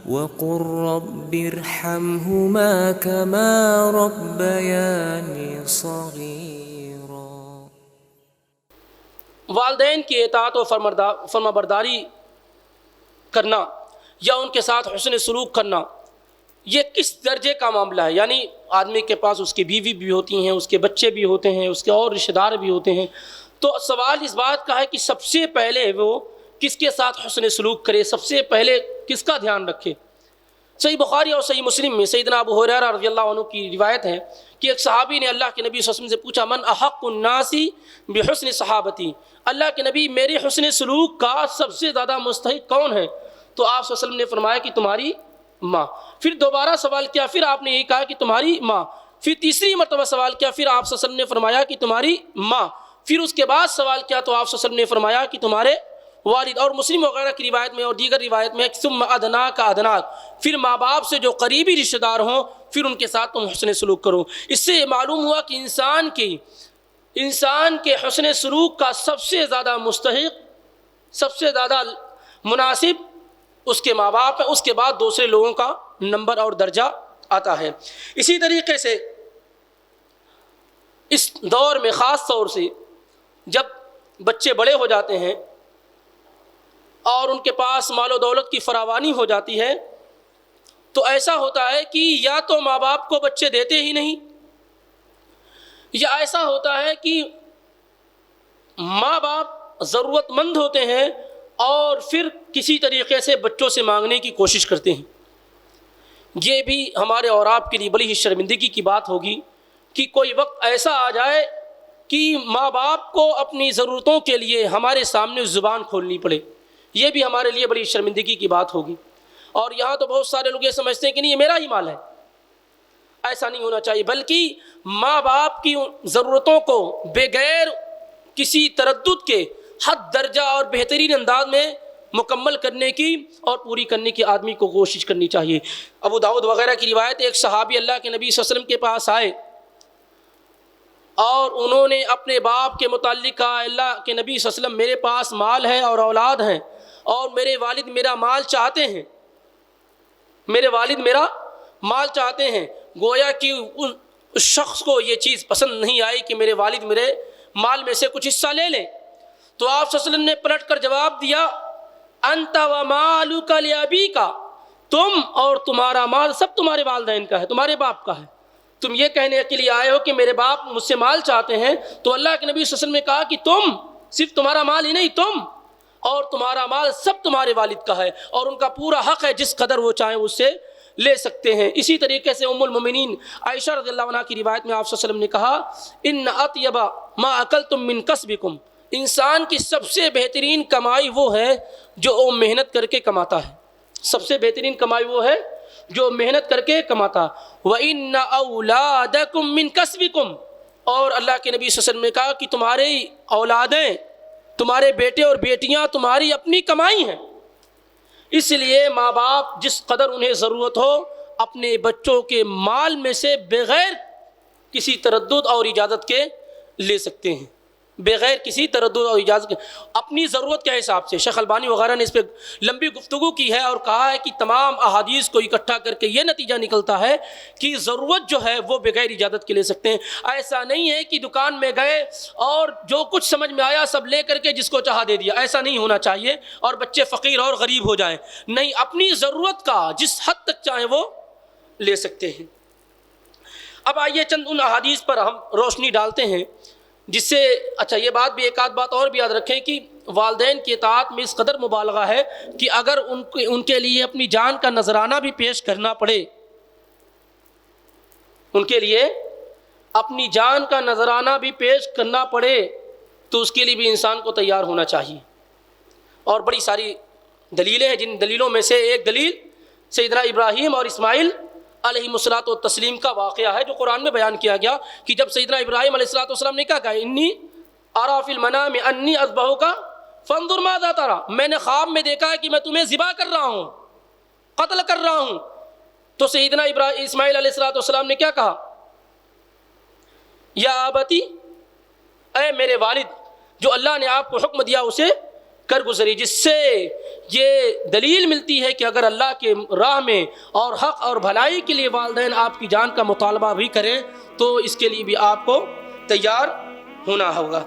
وقل رب ارحمهما كما ربياني صغيرا۔ والدین کی اطاعت و فرما برداری کرنا یا ان کے ساتھ حسن سلوک کرنا یہ کس درجے کا معاملہ ہے؟ یعنی آدمی کے پاس اس کی بیوی بھی ہوتی ہیں، اس کے بچے بھی ہوتے ہیں، اس کے اور رشتہ دار بھی ہوتے ہیں، تو سوال اس بات کا ہے کہ سب سے پہلے وہ کس کے ساتھ حسن سلوک کرے، سب سے پہلے کس کا دھیان رکھے؟ صحیح بخاری اور صحیح مسلم میں سیدنا ابو ہریرہ رضی اللہ عنہ کی روایت ہے کہ ایک صحابی نے اللہ کے نبی صلی اللہ علیہ وسلم سے پوچھا، من احق الناس بحسن صحابتی، اللہ کے نبی میرے حسن سلوک کا سب سے زیادہ مستحق کون ہے؟ تو آپ صلی اللہ علیہ وسلم نے فرمایا کہ تمہاری ماں۔ پھر دوبارہ سوال کیا، پھر آپ نے یہی کہا کہ تمہاری ماں۔ پھر تیسری مرتبہ سوال کیا، پھر آپ صلی اللہ علیہ وسلم نے فرمایا کہ تمہاری ماں۔ پھر اس کے بعد سوال کیا تو آپ صلی اللہ علیہ وسلم نے فرمایا کہ تمہارے والد۔ اور مسلم وغیرہ کی روایت میں اور دیگر روایت میں ثم ادناک ادناک، پھر ماں باپ سے جو قریبی رشتہ دار ہوں پھر ان کے ساتھ تم حسن سلوک کرو۔ اس سے یہ معلوم ہوا کہ انسان کے حسن سلوک کا سب سے زیادہ مستحق، سب سے زیادہ مناسب اس کے ماں باپ ہیں، اس کے بعد دوسرے لوگوں کا نمبر اور درجہ آتا ہے۔ اسی طریقے سے اس دور میں خاص طور سے جب بچے بڑے ہو جاتے ہیں اور ان کے پاس مال و دولت کی فراوانی ہو جاتی ہے تو ایسا ہوتا ہے کہ یا تو ماں باپ کو بچے دیتے ہی نہیں، یا ایسا ہوتا ہے کہ ماں باپ ضرورت مند ہوتے ہیں اور پھر کسی طریقے سے بچوں سے مانگنے کی کوشش کرتے ہیں۔ یہ بھی ہمارے اور آپ کے لیے بڑی ہی شرمندگی کی بات ہوگی کہ کوئی وقت ایسا آ جائے کہ ماں باپ کو اپنی ضرورتوں کے لیے ہمارے سامنے زبان کھولنی پڑے، یہ بھی ہمارے لیے بڑی شرمندگی کی بات ہوگی۔ اور یہاں تو بہت سارے لوگ یہ سمجھتے ہیں کہ نہیں یہ میرا ہی مال ہے، ایسا نہیں ہونا چاہیے، بلکہ ماں باپ کی ضرورتوں کو بغیر کسی تردد کے حد درجہ اور بہترین انداز میں مکمل کرنے کی اور پوری کرنے کی آدمی کو کوشش کرنی چاہیے۔ ابو داؤد وغیرہ کی روایت، ایک صحابی اللہ کے نبی صلی اللہ علیہ وسلم کے پاس آئے اور انہوں نے اپنے باپ کے متعلق کہا، اللہ کے نبی صلی اللہ علیہ وسلم میرے پاس مال ہے اور اولاد ہیں اور میرے والد میرا مال چاہتے ہیں، میرے والد میرا مال چاہتے ہیں۔ گویا کہ اس شخص کو یہ چیز پسند نہیں آئی کہ میرے والد میرے مال میں سے کچھ حصہ لے لیں، تو آپ صلی اللہ علیہ وسلم نے پلٹ کر جواب دیا، انت ومالک لابیک، تم اور تمہارا مال سب تمہارے والدین کا ہے، تمہارے باپ کا ہے۔ تم یہ کہنے کے لیے آئے ہو کہ میرے باپ مجھ سے مال چاہتے ہیں، تو اللہ کے نبی صلی اللہ علیہ وسلم نے کہا کہ تم، صرف تمہارا مال ہی نہیں، تم اور تمہارا مال سب تمہارے والد کا ہے اور ان کا پورا حق ہے، جس قدر وہ چاہیں اس سے لے سکتے ہیں۔ اسی طریقے سے ام المومنین عائشہ رضی اللہ عنہا کی روایت میں آپ صلی اللہ علیہ وسلم نے کہا، ان اطیب ما اکلتم من کسبکم، انسان کی سب سے بہترین کمائی وہ ہے جو وہ محنت کر کے کماتا ہے، سب سے بہترین کمائی وہ ہے جو محنت کر کے کماتا۔ وَإِنَّ أَوْلَادَكُمْ مِنْ كَسْبِكُمْ، اور اللہ کے نبی صلی اللہ علیہ وسلم نے کہا کہ تمہاری اولادیں، تمہارے بیٹے اور بیٹیاں تمہاری اپنی کمائی ہیں۔ اس لیے ماں باپ جس قدر انہیں ضرورت ہو اپنے بچوں کے مال میں سے بغیر کسی تردد اور اجازت کے لے سکتے ہیں، بغیر کسی تردد اور اجازت کے، اپنی ضرورت کے حساب سے۔ شیخ البانی وغیرہ نے اس پہ لمبی گفتگو کی ہے اور کہا ہے کہ تمام احادیث کو اکٹھا کر کے یہ نتیجہ نکلتا ہے کہ ضرورت جو ہے وہ بغیر اجازت کے لے سکتے ہیں۔ ایسا نہیں ہے کہ دکان میں گئے اور جو کچھ سمجھ میں آیا سب لے کر کے جس کو چاہا دے دیا، ایسا نہیں ہونا چاہیے اور بچے فقیر اور غریب ہو جائیں، نہیں، اپنی ضرورت کا جس حد تک چاہیں وہ لے سکتے ہیں۔ اب آئیے چند ان احادیث پر ہم روشنی ڈالتے ہیں جس سے، اچھا یہ بات بھی، ایک آدھ بات اور بھی یاد رکھیں کہ والدین کی اطاعت میں اس قدر مبالغہ ہے کہ اگر ان کے لیے اپنی جان کا نذرانہ بھی پیش کرنا پڑے، ان کے لیے اپنی جان کا نذرانہ بھی پیش کرنا پڑے تو اس کے لیے بھی انسان کو تیار ہونا چاہیے۔ اور بڑی ساری دلیلیں ہیں، جن دلیلوں میں سے ایک دلیل سیدنا ابراہیم اور اسماعیل علیہ الصلوۃ والتسلیم کا واقعہ ہے جو قرآن میں بیان کیا گیا کہ جب سیدنا ابراہیم علیہ الصلوۃ والسلام نے کہا کہ انی ارا فی المنام انی اذبحک فانظر ماذا تری، میں نے خواب میں دیکھا ہے کہ میں تمہیں ذبح کر رہا ہوں، قتل کر رہا ہوں، تو سیدنا اسماعیل علیہ الصلوۃ والسلام نے کیا کہا، یا ابتی، اے میرے والد، جو اللہ نے آپ کو حکم دیا اسے کر گزری، جس سے یہ دلیل ملتی ہے کہ اگر اللہ کے راہ میں اور حق اور بھلائی کے لیے والدین آپ کی جان کا مطالبہ بھی کریں تو اس کے لیے بھی آپ کو تیار ہونا ہوگا۔